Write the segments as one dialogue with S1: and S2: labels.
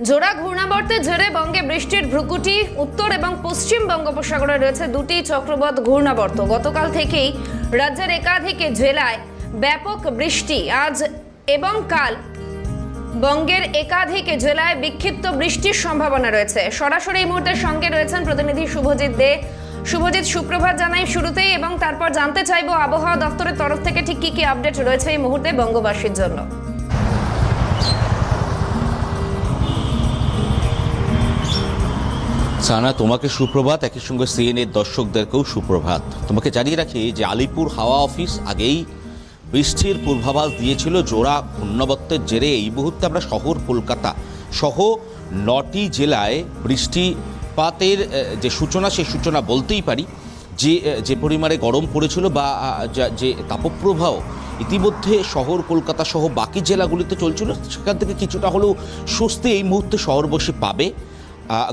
S1: জোড়া ঘূর্ণাবর্তের জেরে বঙ্গে বৃষ্টির ভ্রুকুটি। উত্তর এবং পশ্চিম বঙ্গোপসাগরে রয়েছে দুটি চক্রবাত ঘূর্ণাবর্ত। গতকাল থেকেই রাজ্যের একাধিক জেলায় ব্যাপক বৃষ্টি। আজ এবং কাল বঙ্গের একাধিক জেলায় বিক্ষিপ্ত বৃষ্টির সম্ভাবনা রয়েছে। সরাসরি এই মুহূর্তে সঙ্গে রয়েছেন প্রতিনিধি শুভজিৎ দে। শুভজিৎ, সুপ্রভাত জানাই শুরুতেই, এবং তারপর জানতে চাইবো আবহাওয়া দপ্তরের তরফ থেকে ঠিক কি কি আপডেট রয়েছে এই মুহূর্তে বঙ্গবাসীর জন্য।
S2: সানা, তোমাকে সুপ্রভাত, একই সঙ্গে সিএনএর দর্শকদেরকেও সুপ্রভাত। তোমাকে জানিয়ে রাখি যে আলিপুর হাওয়া অফিস আগেই বৃষ্টির পূর্বাভাস দিয়েছিল। জোড়া ঘূর্ণাবর্তের জেরে এই মুহূর্তে আমরা শহর কলকাতা সহ 9টি জেলায় বৃষ্টিপাতের যে সূচনা, সেই সূচনা বলতেই পারি। যে পরিমাণে গরম পড়েছিল বা যে তাপপ্রবাহ ইতিমধ্যে শহর কলকাতা সহ বাকি জেলাগুলিতে চলছিল, সেখান থেকে কিছুটা হলেও স্বস্তি এই মুহূর্তে শহরবাসী পাবে।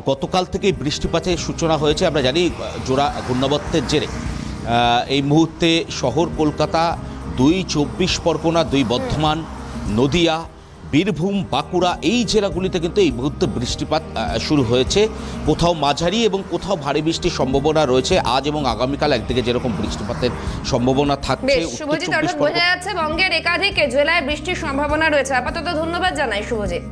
S2: গতকাল থেকে বৃষ্টিপাতের সূচনা হয়েছে। আমরা জানি জোড়া ঘূর্ণাবর্তের জেরে এই মুহূর্তে শহর কলকাতা, 2 24 পরগনা, 2 বর্ধমান, নদিয়া, বীরভূম, বাঁকুড়া এই জেলাগুলিতে কিন্তু এই মুহূর্তে বৃষ্টিপাত শুরু হয়েছে। কোথাও মাঝারি এবং কোথাও ভারী বৃষ্টির সম্ভাবনা রয়েছে আজ এবং আগামীকাল। একদিকে যেরকম বৃষ্টিপাতের সম্ভাবনা থাকছে,
S1: শুভজিৎ, অর্থাৎ বোঝা যাচ্ছে বঙ্গের একাধিক জেলায় বৃষ্টির সম্ভাবনা রয়েছে। আপাতত ধন্যবাদ জানাই শুভজিৎ।